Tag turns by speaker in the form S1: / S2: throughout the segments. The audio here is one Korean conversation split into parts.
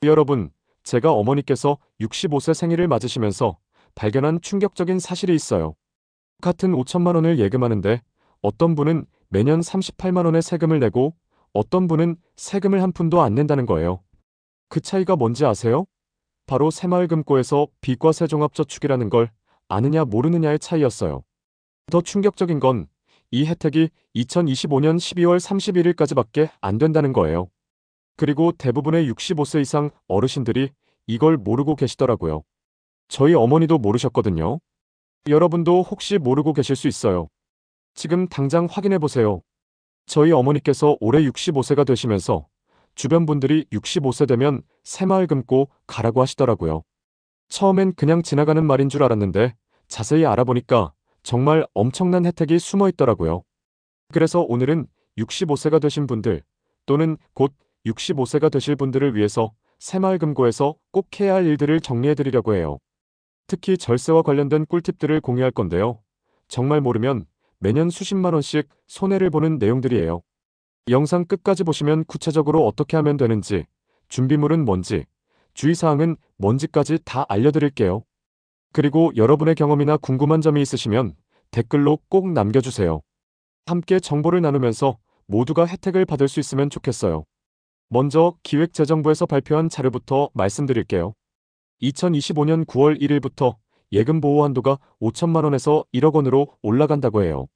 S1: 여러분, 제가 어머니께서 65세 생일을 맞으시면서 발견한 충격적인 사실이 있어요. 같은 5천만 원을 예금하는데 어떤 분은 매년 38만 원의 세금을 내고 어떤 분은 세금을 한 푼도 안 낸다는 거예요. 그 차이가 뭔지 아세요? 바로 새마을금고에서 비과세종합저축이라는 걸 아느냐 모르느냐의 차이였어요. 더 충격적인 건 이 혜택이 2025년 12월 31일까지밖에 안 된다는 거예요. 그리고 대부분의 65세 이상 어르신들이 이걸 모르고 계시더라고요. 저희 어머니도 모르셨거든요. 여러분도 혹시 모르고 계실 수 있어요. 지금 당장 확인해 보세요. 저희 어머니께서 올해 65세가 되시면서 주변 분들이 65세 되면 새마을금고 가라고 하시더라고요. 처음엔 그냥 지나가는 말인 줄 알았는데 자세히 알아보니까 정말 엄청난 혜택이 숨어 있더라고요. 그래서 오늘은 65세가 되신 분들 또는 곧 65세가 되실 분들을 위해서 새마을금고에서 꼭 해야 할 일들을 정리해 드리려고 해요. 특히 절세와 관련된 꿀팁들을 공유할 건데요. 정말 모르면 매년 수십만 원씩 손해를 보는 내용들이에요. 영상 끝까지 보시면 구체적으로 어떻게 하면 되는지, 준비물은 뭔지, 주의사항은 뭔지까지 다 알려드릴게요. 그리고 여러분의 경험이나 궁금한 점이 있으시면 댓글로 꼭 남겨주세요. 함께 정보를 나누면서 모두가 혜택을 받을 수 있으면 좋겠어요. 먼저 기획재정부에서 발표한 자료부터 말씀드릴게요. 2025년 9월 1일부터 예금 보호 한도가 5천만 원에서 1억 원으로 올라간다고 해요.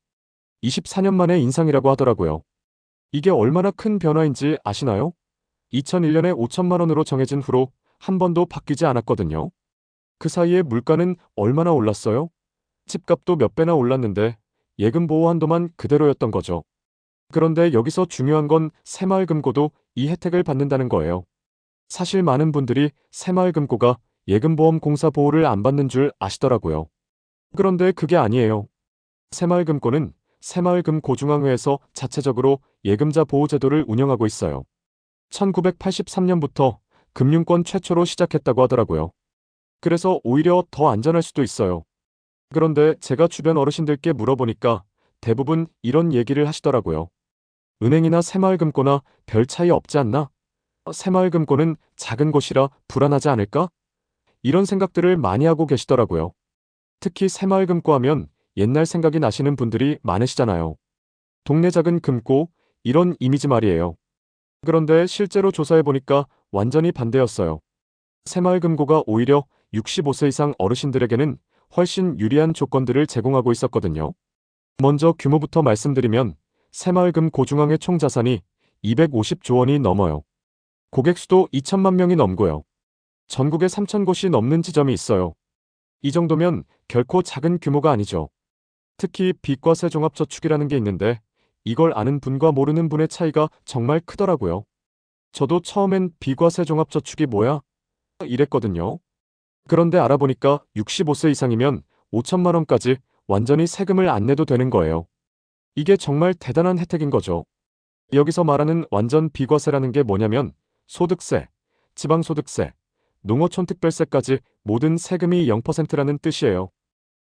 S1: 24년 만에 인상이라고 하더라고요. 이게 얼마나 큰 변화인지 아시나요? 2001년에 5천만 원으로 정해진 후로 한 번도 바뀌지 않았거든요. 그 사이에 물가는 얼마나 올랐어요? 집값도 몇 배나 올랐는데 예금 보호 한도만 그대로였던 거죠. 그런데 여기서 중요한 건 새마을금고도 이 혜택을 받는다는 거예요. 사실 많은 분들이 새마을금고가 예금보험공사 보호를 안 받는 줄 아시더라고요. 그런데 그게 아니에요. 새마을금고는 새마을금고중앙회에서 자체적으로 예금자 보호제도를 운영하고 있어요. 1983년부터 금융권 최초로 시작했다고 하더라고요. 그래서 오히려 더 안전할 수도 있어요. 그런데 제가 주변 어르신들께 물어보니까 대부분 이런 얘기를 하시더라고요. 은행이나 새마을금고나 별 차이 없지 않나? 새마을금고는 작은 곳이라 불안하지 않을까? 이런 생각들을 많이 하고 계시더라고요. 특히 새마을금고 하면 옛날 생각이 나시는 분들이 많으시잖아요. 동네 작은 금고, 이런 이미지 말이에요. 그런데 실제로 조사해보니까 완전히 반대였어요. 새마을금고가 오히려 65세 이상 어르신들에게는 훨씬 유리한 조건들을 제공하고 있었거든요. 먼저 규모부터 말씀드리면 새마을금고중앙회 총 자산이 250조 원이 넘어요. 고객 수도 2천만 명이 넘고요. 전국에 3천 곳이 넘는 지점이 있어요. 이 정도면 결코 작은 규모가 아니죠. 특히 비과세 종합저축이라는 게 있는데 이걸 아는 분과 모르는 분의 차이가 정말 크더라고요. 저도 처음엔 비과세 종합저축이 뭐야? 이랬거든요. 그런데 알아보니까 65세 이상이면 5천만 원까지 완전히 세금을 안 내도 되는 거예요. 이게 정말 대단한 혜택인 거죠. 여기서 말하는 완전 비과세라는 게 뭐냐면 소득세, 지방소득세, 농어촌특별세까지 모든 세금이 0%라는 뜻이에요.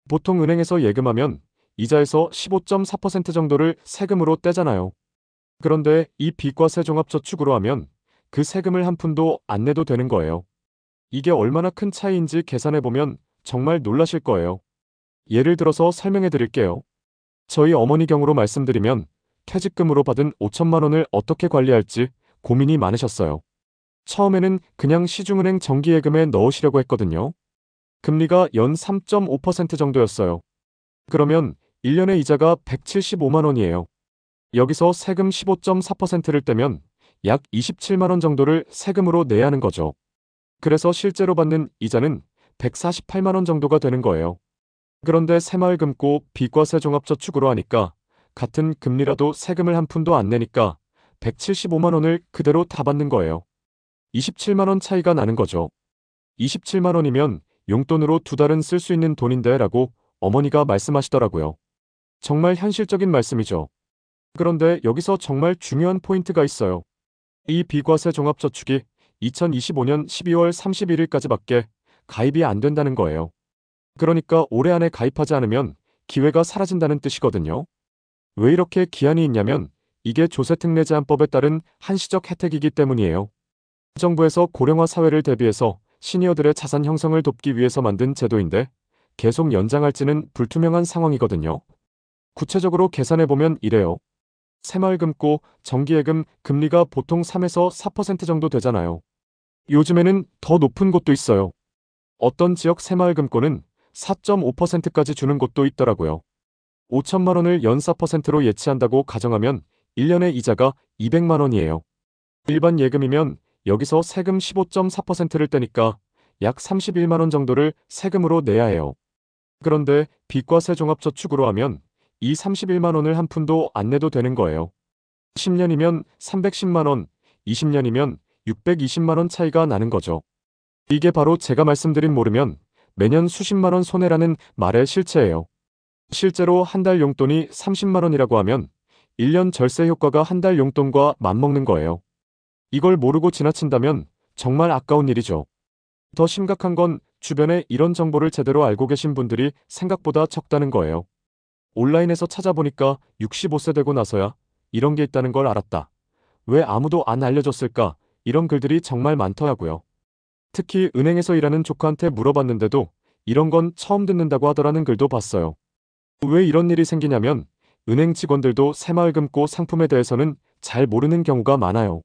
S1: 보통 은행에서 예금하면 이자에서 15.4% 정도를 세금으로 떼잖아요. 그런데 이 비과세 종합저축으로 하면 그 세금을 한 푼도 안 내도 되는 거예요. 이게 얼마나 큰 차이인지 계산해보면 정말 놀라실 거예요. 예를 들어서 설명해 드릴게요. 저희 어머니 경우로 말씀드리면 퇴직금으로 받은 5천만 원을 어떻게 관리할지 고민이 많으셨어요. 처음에는 그냥 시중은행 정기예금에 넣으시려고 했거든요. 금리가 연 3.5% 정도였어요. 그러면 1년의 이자가 175만 원이에요. 여기서 세금 15.4%를 떼면 약 27만 원 정도를 세금으로 내야 하는 거죠. 그래서 실제로 받는 이자는 148만 원 정도가 되는 거예요. 그런데 새마을금고 비과세 종합저축으로 하니까 같은 금리라도 세금을 한 푼도 안 내니까 175만 원을 그대로 다 받는 거예요. 27만 원 차이가 나는 거죠. 27만 원이면 용돈으로 두 달은 쓸 수 있는 돈인데 라고 어머니가 말씀하시더라고요. 정말 현실적인 말씀이죠. 그런데 여기서 정말 중요한 포인트가 있어요. 이 비과세 종합저축이 2025년 12월 31일까지밖에 가입이 안 된다는 거예요. 그러니까 올해 안에 가입하지 않으면 기회가 사라진다는 뜻이거든요. 왜 이렇게 기한이 있냐면 이게 조세특례 제한법에 따른 한시적 혜택이기 때문이에요. 정부에서 고령화 사회를 대비해서 시니어들의 자산 형성을 돕기 위해서 만든 제도인데 계속 연장할지는 불투명한 상황이거든요. 구체적으로 계산해보면 이래요. 새마을금고, 정기예금, 금리가 보통 3에서 4% 정도 되잖아요. 요즘에는 더 높은 곳도 있어요. 어떤 지역 새마을금고는 4.5%까지 주는 곳도 있더라고요. 5천만 원을 연 4%로 예치한다고 가정하면 1년의 이자가 200만 원이에요. 일반 예금이면 여기서 세금 15.4%를 떼니까 약 31만 원 정도를 세금으로 내야 해요. 그런데 비과세 종합저축으로 하면 이 31만 원을 한 푼도 안 내도 되는 거예요. 10년이면 310만 원, 20년이면 620만 원 차이가 나는 거죠. 이게 바로 제가 말씀드린 모르면 매년 수십만 원 손해라는 말의 실체예요. 실제로 한 달 용돈이 30만 원이라고 하면 1년 절세 효과가 한 달 용돈과 맞먹는 거예요. 이걸 모르고 지나친다면 정말 아까운 일이죠. 더 심각한 건 주변에 이런 정보를 제대로 알고 계신 분들이 생각보다 적다는 거예요. 온라인에서 찾아보니까 65세 되고 나서야 이런 게 있다는 걸 알았다. 왜 아무도 안 알려줬을까? 이런 글들이 정말 많더라고요. 특히 은행에서 일하는 조카한테 물어봤는데도 이런 건 처음 듣는다고 하더라는 글도 봤어요. 왜 이런 일이 생기냐면 은행 직원들도 새마을금고 상품에 대해서는 잘 모르는 경우가 많아요.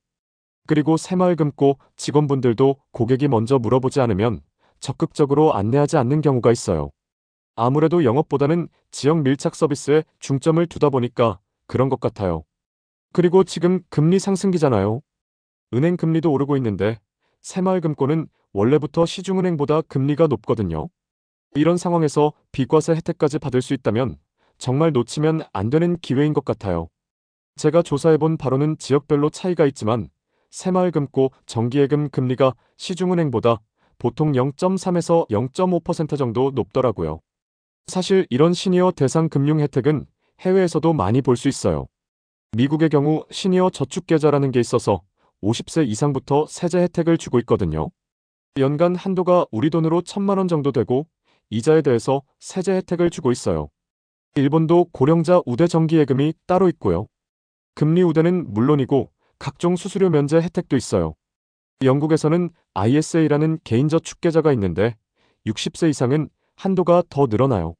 S1: 그리고 새마을금고 직원분들도 고객이 먼저 물어보지 않으면 적극적으로 안내하지 않는 경우가 있어요. 아무래도 영업보다는 지역 밀착 서비스에 중점을 두다 보니까 그런 것 같아요. 그리고 지금 금리 상승기잖아요. 은행 금리도 오르고 있는데 새마을금고는 원래부터 시중은행보다 금리가 높거든요. 이런 상황에서 비과세 혜택까지 받을 수 있다면 정말 놓치면 안 되는 기회인 것 같아요. 제가 조사해본 바로는 지역별로 차이가 있지만 새마을금고 정기예금 금리가 시중은행보다 보통 0.3에서 0.5% 정도 높더라고요. 사실 이런 시니어 대상 금융 혜택은 해외에서도 많이 볼 수 있어요. 미국의 경우 시니어 저축계좌라는 게 있어서 50세 이상부터 세제 혜택을 주고 있거든요. 연간 한도가 우리 돈으로 1,000만 원 정도 되고 이자에 대해서 세제 혜택을 주고 있어요. 일본도 고령자 우대 정기예금이 따로 있고요. 금리 우대는 물론이고 각종 수수료 면제 혜택도 있어요. 영국에서는 ISA라는 개인저축계좌가 있는데 60세 이상은 한도가 더 늘어나요.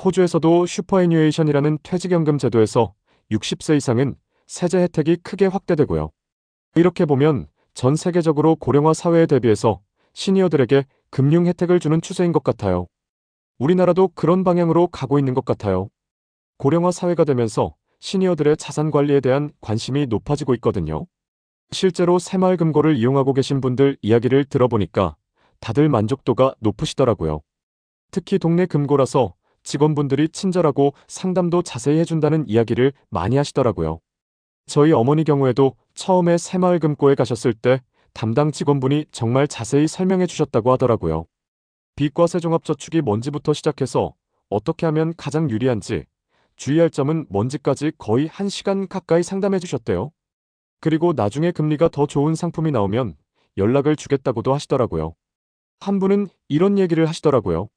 S1: 호주에서도 슈퍼애뉴에이션이라는 퇴직연금 제도에서 60세 이상은 세제 혜택이 크게 확대되고요. 이렇게 보면 전 세계적으로 고령화 사회에 대비해서 시니어들에게 금융 혜택을 주는 추세인 것 같아요. 우리나라도 그런 방향으로 가고 있는 것 같아요. 고령화 사회가 되면서 시니어들의 자산 관리에 대한 관심이 높아지고 있거든요. 실제로 새마을금고를 이용하고 계신 분들 이야기를 들어보니까 다들 만족도가 높으시더라고요. 특히 동네 금고라서 직원분들이 친절하고 상담도 자세히 해준다는 이야기를 많이 하시더라고요. 저희 어머니 경우에도 처음에 새마을금고에 가셨을 때 담당 직원분이 정말 자세히 설명해 주셨다고 하더라고요. 비과세 종합저축이 뭔지부터 시작해서 어떻게 하면 가장 유리한지, 주의할 점은 뭔지까지 거의 1시간 가까이 상담해 주셨대요. 그리고 나중에 금리가 더 좋은 상품이 나오면 연락을 주겠다고도 하시더라고요. 한 분은 이런 얘기를 하시더라고요.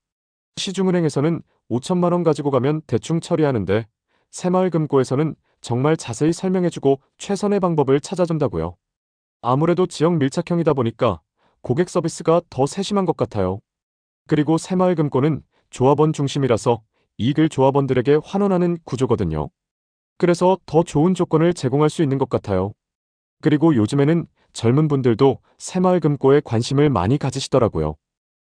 S1: 시중은행에서는 5천만 원 가지고 가면 대충 처리하는데 새마을금고에서는 정말 자세히 설명해주고 최선의 방법을 찾아준다고요. 아무래도 지역 밀착형이다 보니까 고객 서비스가 더 세심한 것 같아요. 그리고 새마을금고는 조합원 중심이라서 이익을 조합원들에게 환원하는 구조거든요. 그래서 더 좋은 조건을 제공할 수 있는 것 같아요. 그리고 요즘에는 젊은 분들도 새마을금고에 관심을 많이 가지시더라고요.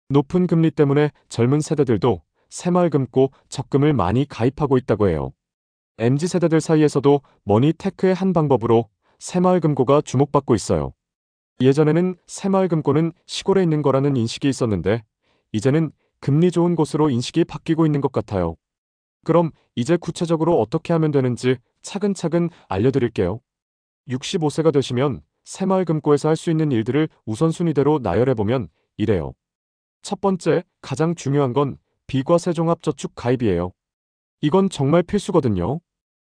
S1: 높은 금리 때문에 젊은 세대들도 새마을금고 적금을 많이 가입하고 있다고 해요. MZ세대들 사이에서도 머니테크의 한 방법으로 새마을금고가 주목받고 있어요. 예전에는 새마을금고는 시골에 있는 거라는 인식이 있었는데 이제는 금리 좋은 곳으로 인식이 바뀌고 있는 것 같아요. 그럼 이제 구체적으로 어떻게 하면 되는지 차근차근 알려드릴게요. 65세가 되시면 새마을금고에서 할 수 있는 일들을 우선순위대로 나열해보면 이래요. 첫 번째, 가장 중요한 건 비과세 종합저축 가입이에요. 이건 정말 필수거든요.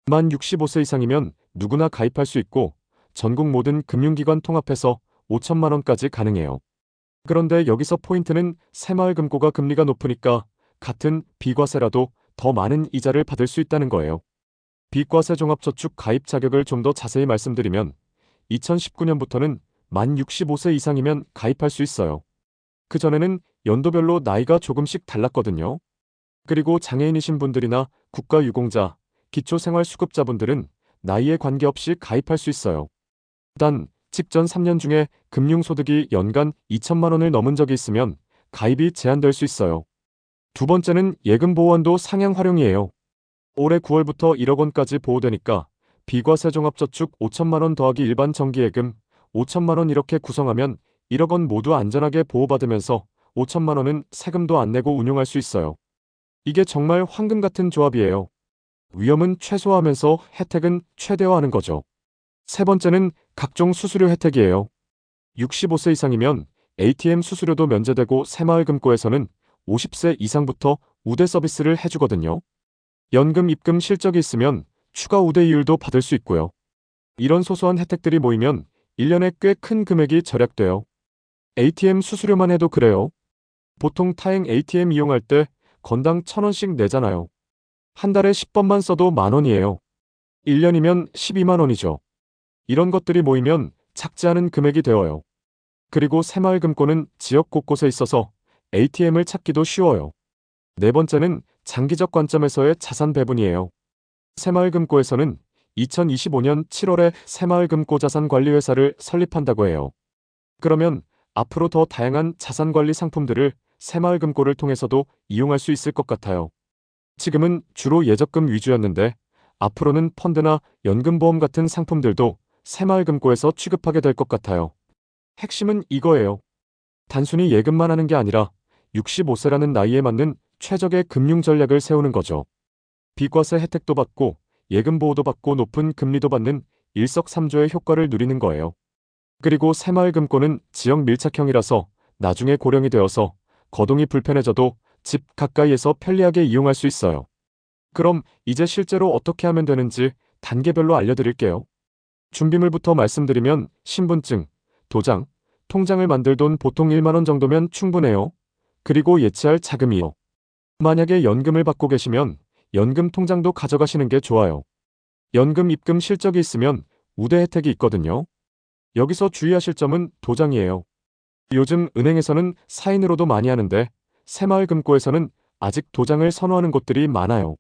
S1: 만 65세 이상이면 누구나 가입할 수 있고 전국 모든 금융기관 통합해서 5천만 원까지 가능해요. 그런데 여기서 포인트는 새마을금고가 금리가 높으니까 같은 비과세라도 더 많은 이자를 받을 수 있다는 거예요. 비과세 종합저축 가입 자격을 좀 더 자세히 말씀드리면 2019년부터는 만 65세 이상이면 가입할 수 있어요. 그전에는 연도별로 나이가 조금씩 달랐거든요. 그리고 장애인이신 분들이나 국가유공자, 기초생활수급자분들은 나이에 관계없이 가입할 수 있어요. 단, 직전 3년 중에 금융소득이 연간 2천만 원을 넘은 적이 있으면 가입이 제한될 수 있어요. 두 번째는 예금보호원도 상향 활용이에요. 올해 9월부터 1억 원까지 보호되니까 비과세종합저축 5천만 원 더하기 일반 정기예금 5천만 원 이렇게 구성하면 1억 원 모두 안전하게 보호받으면서 5천만 원은 세금도 안 내고 운용할 수 있어요. 이게 정말 황금 같은 조합이에요. 위험은 최소화하면서 혜택은 최대화하는 거죠. 세 번째는 각종 수수료 혜택이에요. 65세 이상이면 ATM 수수료도 면제되고 새마을금고에서는 50세 이상부터 우대 서비스를 해주거든요. 연금 입금 실적이 있으면 추가 우대 이율도 받을 수 있고요. 이런 소소한 혜택들이 모이면 1년에 꽤 큰 금액이 절약돼요. ATM 수수료만 해도 그래요. 보통 타행 ATM 이용할 때 건당 1,000원씩 내잖아요. 한 달에 10번만 써도 만 원이에요. 1년이면 12만 원이죠. 이런 것들이 모이면 작지 않은 금액이 되어요. 그리고 새마을금고는 지역 곳곳에 있어서 ATM을 찾기도 쉬워요. 네 번째는 장기적 관점에서의 자산 배분이에요. 새마을금고에서는 2025년 7월에 새마을금고자산관리회사를 설립한다고 해요. 그러면 앞으로 더 다양한 자산관리 상품들을 새마을금고를 통해서도 이용할 수 있을 것 같아요. 지금은 주로 예적금 위주였는데 앞으로는 펀드나 연금보험 같은 상품들도 새마을금고에서 취급하게 될 것 같아요. 핵심은 이거예요. 단순히 예금만 하는 게 아니라 65세라는 나이에 맞는 최적의 금융 전략을 세우는 거죠. 비과세 혜택도 받고 예금 보호도 받고 높은 금리도 받는 일석삼조의 효과를 누리는 거예요. 그리고 새마을금고는 지역 밀착형이라서 나중에 고령이 되어서 거동이 불편해져도 집 가까이에서 편리하게 이용할 수 있어요. 그럼 이제 실제로 어떻게 하면 되는지 단계별로 알려드릴게요. 준비물부터 말씀드리면 신분증, 도장, 통장을 만들 돈 보통 1만 원 정도면 충분해요. 그리고 예치할 자금이요. 만약에 연금을 받고 계시면 연금 통장도 가져가시는 게 좋아요. 연금 입금 실적이 있으면 우대 혜택이 있거든요. 여기서 주의하실 점은 도장이에요. 요즘 은행에서는 사인으로도 많이 하는데 새마을금고에서는 아직 도장을 선호하는 곳들이 많아요.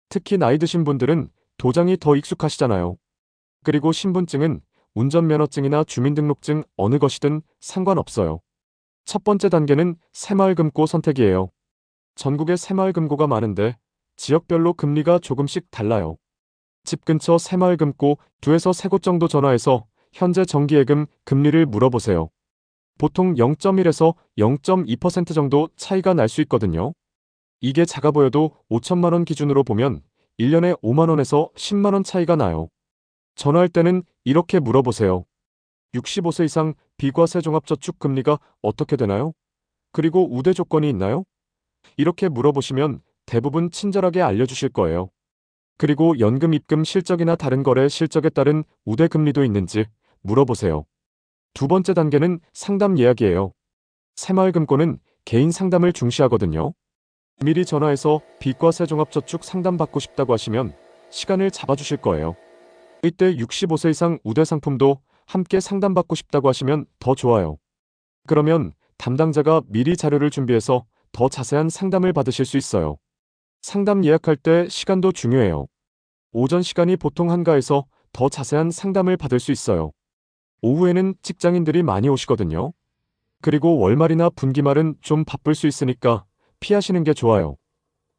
S1: 특히 나이 드신 분들은 도장이 더 익숙하시잖아요. 그리고 신분증은 운전면허증이나 주민등록증 어느 것이든 상관없어요. 첫 번째 단계는 새마을금고 선택이에요. 전국에 새마을금고가 많은데 지역별로 금리가 조금씩 달라요. 집 근처 새마을금고 2에서 3곳 정도 전화해서 현재 정기예금 금리를 물어보세요. 보통 0.1에서 0.2% 정도 차이가 날 수 있거든요. 이게 작아 보여도 5천만 원 기준으로 보면 1년에 5만 원에서 10만 원 차이가 나요. 전화할 때는 이렇게 물어보세요. 65세 이상 비과세 종합저축 금리가 어떻게 되나요? 그리고 우대 조건이 있나요? 이렇게 물어보시면 대부분 친절하게 알려주실 거예요. 그리고 연금 입금 실적이나 다른 거래 실적에 따른 우대 금리도 있는지 물어보세요. 두 번째 단계는 상담 예약이에요. 새마을금고는 개인 상담을 중시하거든요. 미리 전화해서 비과세 종합저축 상담받고 싶다고 하시면 시간을 잡아주실 거예요. 이때 65세 이상 우대 상품도 함께 상담받고 싶다고 하시면 더 좋아요. 그러면 담당자가 미리 자료를 준비해서 더 자세한 상담을 받으실 수 있어요. 상담 예약할 때 시간도 중요해요. 오전 시간이 보통 한가해서 더 자세한 상담을 받을 수 있어요. 오후에는 직장인들이 많이 오시거든요. 그리고 월말이나 분기말은 좀 바쁠 수 있으니까 피하시는 게 좋아요.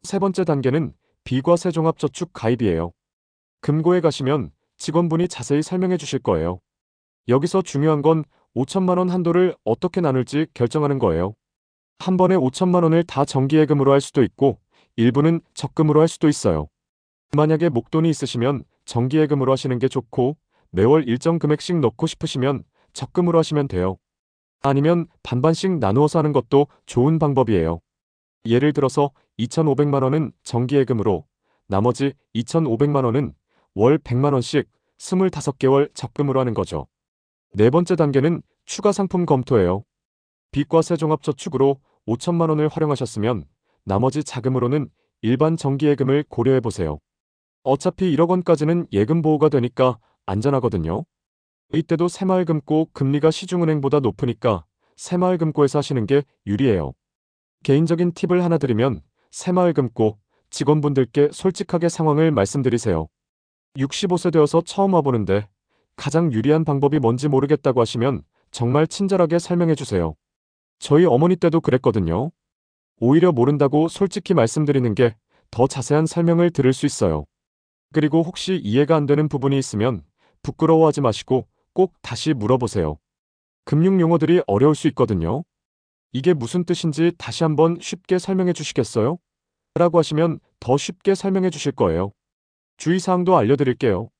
S1: 세 번째 단계는 비과세 종합저축 가입이에요. 금고에 가시면 직원분이 자세히 설명해 주실 거예요. 여기서 중요한 건 5천만 원 한도를 어떻게 나눌지 결정하는 거예요. 한 번에 5천만 원을 다 정기예금으로 할 수도 있고 일부는 적금으로 할 수도 있어요. 만약에 목돈이 있으시면 정기예금으로 하시는 게 좋고 매월 일정 금액씩 넣고 싶으시면 적금으로 하시면 돼요. 아니면 반반씩 나누어서 하는 것도 좋은 방법이에요. 예를 들어서 2,500만 원은 정기예금으로, 나머지 2,500만 원은 월 100만 원씩 25개월 적금으로 하는 거죠. 네 번째 단계는 추가 상품 검토예요. 비과세 종합저축으로 5천만 원을 활용하셨으면 나머지 자금으로는 일반 정기예금을 고려해 보세요. 어차피 1억 원까지는 예금 보호가 되니까 안전하거든요. 이때도 새마을금고 금리가 시중은행보다 높으니까 새마을금고에서 하시는 게 유리해요. 개인적인 팁을 하나 드리면 새마을금고 직원분들께 솔직하게 상황을 말씀드리세요. 65세 되어서 처음 와보는데 가장 유리한 방법이 뭔지 모르겠다고 하시면 정말 친절하게 설명해 주세요. 저희 어머니 때도 그랬거든요. 오히려 모른다고 솔직히 말씀드리는 게 더 자세한 설명을 들을 수 있어요. 그리고 혹시 이해가 안 되는 부분이 있으면 부끄러워하지 마시고 꼭 다시 물어보세요. 금융 용어들이 어려울 수 있거든요. 이게 무슨 뜻인지 다시 한번 쉽게 설명해 주시겠어요? 라고 하시면 더 쉽게 설명해 주실 거예요. 주의사항도 알려드릴게요.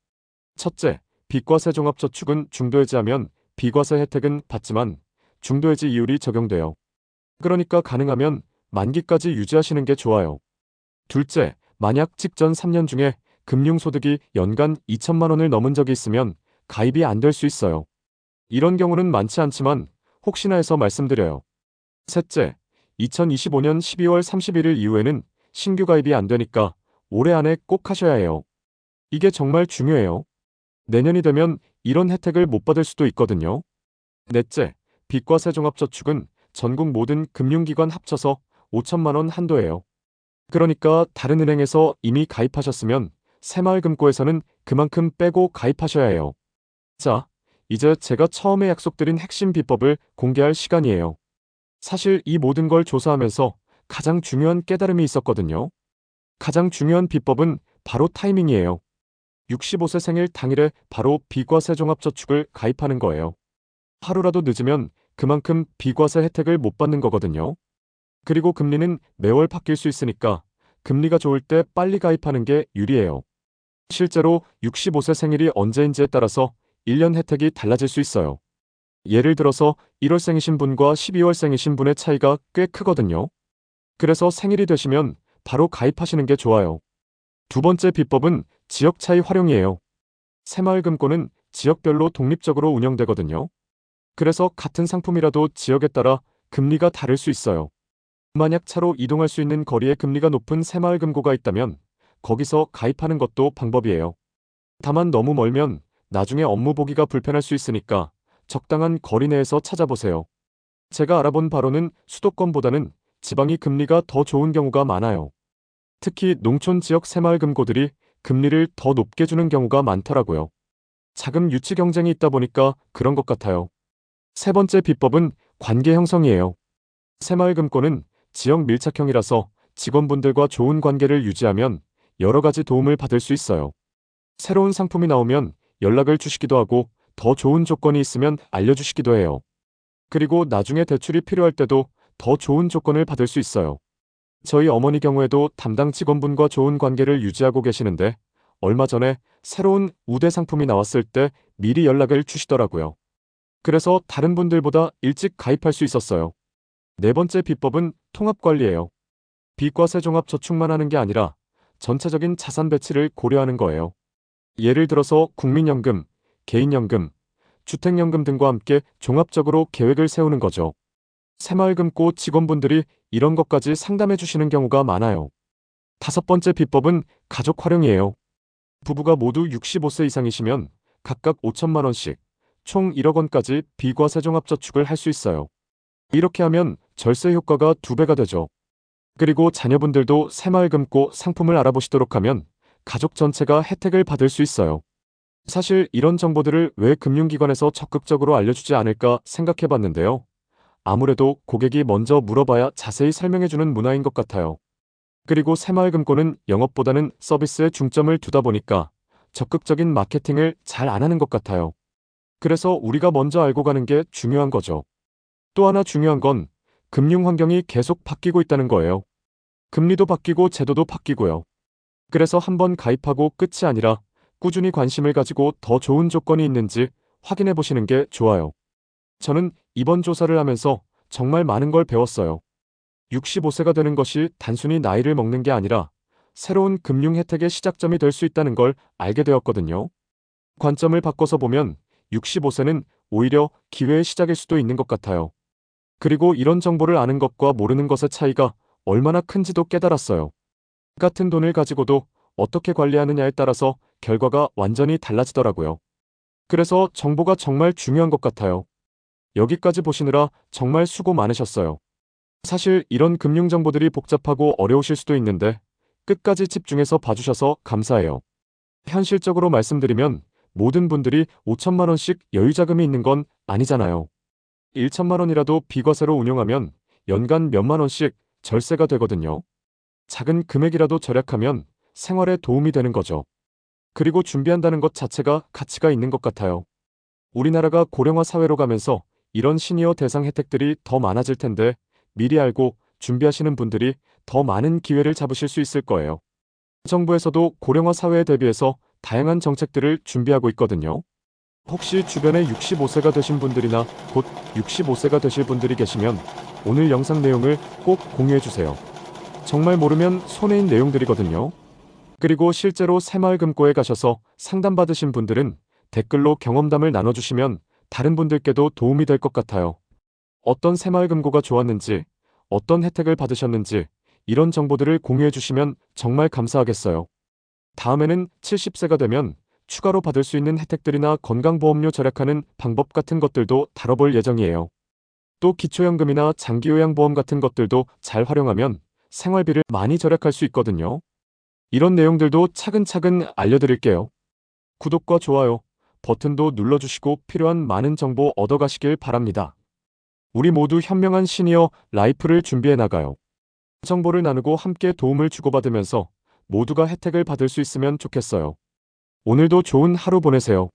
S1: 첫째, 비과세 종합저축은 중도해지하면 비과세 혜택은 받지만 중도해지 이율이 적용돼요. 그러니까 가능하면 만기까지 유지하시는 게 좋아요. 둘째, 만약 직전 3년 중에 금융소득이 연간 2천만 원을 넘은 적이 있으면 가입이 안 될 수 있어요. 이런 경우는 많지 않지만 혹시나 해서 말씀드려요. 셋째, 2025년 12월 31일 이후에는 신규 가입이 안 되니까 올해 안에 꼭 하셔야 해요. 이게 정말 중요해요. 내년이 되면 이런 혜택을 못 받을 수도 있거든요. 넷째, 비과세 종합저축은 전국 모든 금융기관 합쳐서 5천만 원 한도예요. 그러니까 다른 은행에서 이미 가입하셨으면 새마을금고에서는 그만큼 빼고 가입하셔야 해요. 자, 이제 제가 처음에 약속드린 핵심 비법을 공개할 시간이에요. 사실 이 모든 걸 조사하면서 가장 중요한 깨달음이 있었거든요. 가장 중요한 비법은 바로 타이밍이에요. 65세 생일 당일에 바로 비과세 종합저축을 가입하는 거예요. 하루라도 늦으면 그만큼 비과세 혜택을 못 받는 거거든요. 그리고 금리는 매월 바뀔 수 있으니까 금리가 좋을 때 빨리 가입하는 게 유리해요. 실제로 65세 생일이 언제인지에 따라서 1년 혜택이 달라질 수 있어요. 예를 들어서 1월생이신 분과 12월생이신 분의 차이가 꽤 크거든요. 그래서 생일이 되시면 바로 가입하시는 게 좋아요. 두 번째 비법은 지역 차이 활용이에요. 새마을금고는 지역별로 독립적으로 운영되거든요. 그래서 같은 상품이라도 지역에 따라 금리가 다를 수 있어요. 만약 차로 이동할 수 있는 거리에 금리가 높은 새마을금고가 있다면 거기서 가입하는 것도 방법이에요. 다만 너무 멀면 나중에 업무 보기가 불편할 수 있으니까 적당한 거리 내에서 찾아보세요. 제가 알아본 바로는 수도권보다는 지방이 금리가 더 좋은 경우가 많아요. 특히 농촌 지역 새마을금고들이 금리를 더 높게 주는 경우가 많더라고요. 자금 유치 경쟁이 있다 보니까 그런 것 같아요. 세 번째 비법은 관계 형성이에요. 새마을금고는 지역 밀착형이라서 직원분들과 좋은 관계를 유지하면 여러 가지 도움을 받을 수 있어요. 새로운 상품이 나오면 연락을 주시기도 하고 더 좋은 조건이 있으면 알려주시기도 해요. 그리고 나중에 대출이 필요할 때도 더 좋은 조건을 받을 수 있어요. 저희 어머니 경우에도 담당 직원분과 좋은 관계를 유지하고 계시는데 얼마 전에 새로운 우대 상품이 나왔을 때 미리 연락을 주시더라고요. 그래서 다른 분들보다 일찍 가입할 수 있었어요. 네 번째 비법은 통합관리예요. 비과세 종합저축만 하는 게 아니라 전체적인 자산 배치를 고려하는 거예요. 예를 들어서 국민연금, 개인연금, 주택연금 등과 함께 종합적으로 계획을 세우는 거죠. 새마을금고 직원분들이 이런 것까지 상담해 주시는 경우가 많아요. 다섯 번째 비법은 가족 활용이에요. 부부가 모두 65세 이상이시면 각각 5천만 원씩 총 1억 원까지 비과세 종합저축을 할 수 있어요. 이렇게 하면 절세 효과가 2배가 되죠. 그리고 자녀분들도 새마을금고 상품을 알아보시도록 하면 가족 전체가 혜택을 받을 수 있어요. 사실 이런 정보들을 왜 금융기관에서 적극적으로 알려주지 않을까 생각해 봤는데요. 아무래도 고객이 먼저 물어봐야 자세히 설명해주는 문화인 것 같아요. 그리고 새마을금고는 영업보다는 서비스에 중점을 두다 보니까 적극적인 마케팅을 잘 안 하는 것 같아요. 그래서 우리가 먼저 알고 가는 게 중요한 거죠. 또 하나 중요한 건 금융 환경이 계속 바뀌고 있다는 거예요. 금리도 바뀌고 제도도 바뀌고요. 그래서 한번 가입하고 끝이 아니라 꾸준히 관심을 가지고 더 좋은 조건이 있는지 확인해 보시는 게 좋아요. 저는 이번 조사를 하면서 정말 많은 걸 배웠어요. 65세가 되는 것이 단순히 나이를 먹는 게 아니라 새로운 금융 혜택의 시작점이 될 수 있다는 걸 알게 되었거든요. 관점을 바꿔서 보면 65세는 오히려 기회의 시작일 수도 있는 것 같아요. 그리고 이런 정보를 아는 것과 모르는 것의 차이가 얼마나 큰지도 깨달았어요. 같은 돈을 가지고도 어떻게 관리하느냐에 따라서 결과가 완전히 달라지더라고요. 그래서 정보가 정말 중요한 것 같아요. 여기까지 보시느라 정말 수고 많으셨어요. 사실 이런 금융 정보들이 복잡하고 어려우실 수도 있는데 끝까지 집중해서 봐주셔서 감사해요. 현실적으로 말씀드리면 모든 분들이 5천만 원씩 여유 자금이 있는 건 아니잖아요. 1천만 원이라도 비과세로 운용하면 연간 몇만 원씩 절세가 되거든요. 작은 금액이라도 절약하면 생활에 도움이 되는 거죠. 그리고 준비한다는 것 자체가 가치가 있는 것 같아요. 우리나라가 고령화 사회로 가면서 이런 시니어 대상 혜택들이 더 많아질 텐데 미리 알고 준비하시는 분들이 더 많은 기회를 잡으실 수 있을 거예요. 정부에서도 고령화 사회에 대비해서 다양한 정책들을 준비하고 있거든요. 혹시 주변에 65세가 되신 분들이나 곧 65세가 되실 분들이 계시면 오늘 영상 내용을 꼭 공유해주세요. 정말 모르면 손해인 내용들이거든요. 그리고 실제로 새마을금고에 가셔서 상담받으신 분들은 댓글로 경험담을 나눠주시면 다른 분들께도 도움이 될 것 같아요. 어떤 새마을금고가 좋았는지, 어떤 혜택을 받으셨는지 이런 정보들을 공유해주시면 정말 감사하겠어요. 다음에는 70세가 되면 추가로 받을 수 있는 혜택들이나 건강보험료 절약하는 방법 같은 것들도 다뤄볼 예정이에요. 또 기초연금이나 장기요양보험 같은 것들도 잘 활용하면 생활비를 많이 절약할 수 있거든요. 이런 내용들도 차근차근 알려드릴게요. 구독과 좋아요 버튼도 눌러주시고 필요한 많은 정보 얻어가시길 바랍니다. 우리 모두 현명한 시니어 라이프를 준비해 나가요. 정보를 나누고 함께 도움을 주고받으면서 모두가 혜택을 받을 수 있으면 좋겠어요. 오늘도 좋은 하루 보내세요.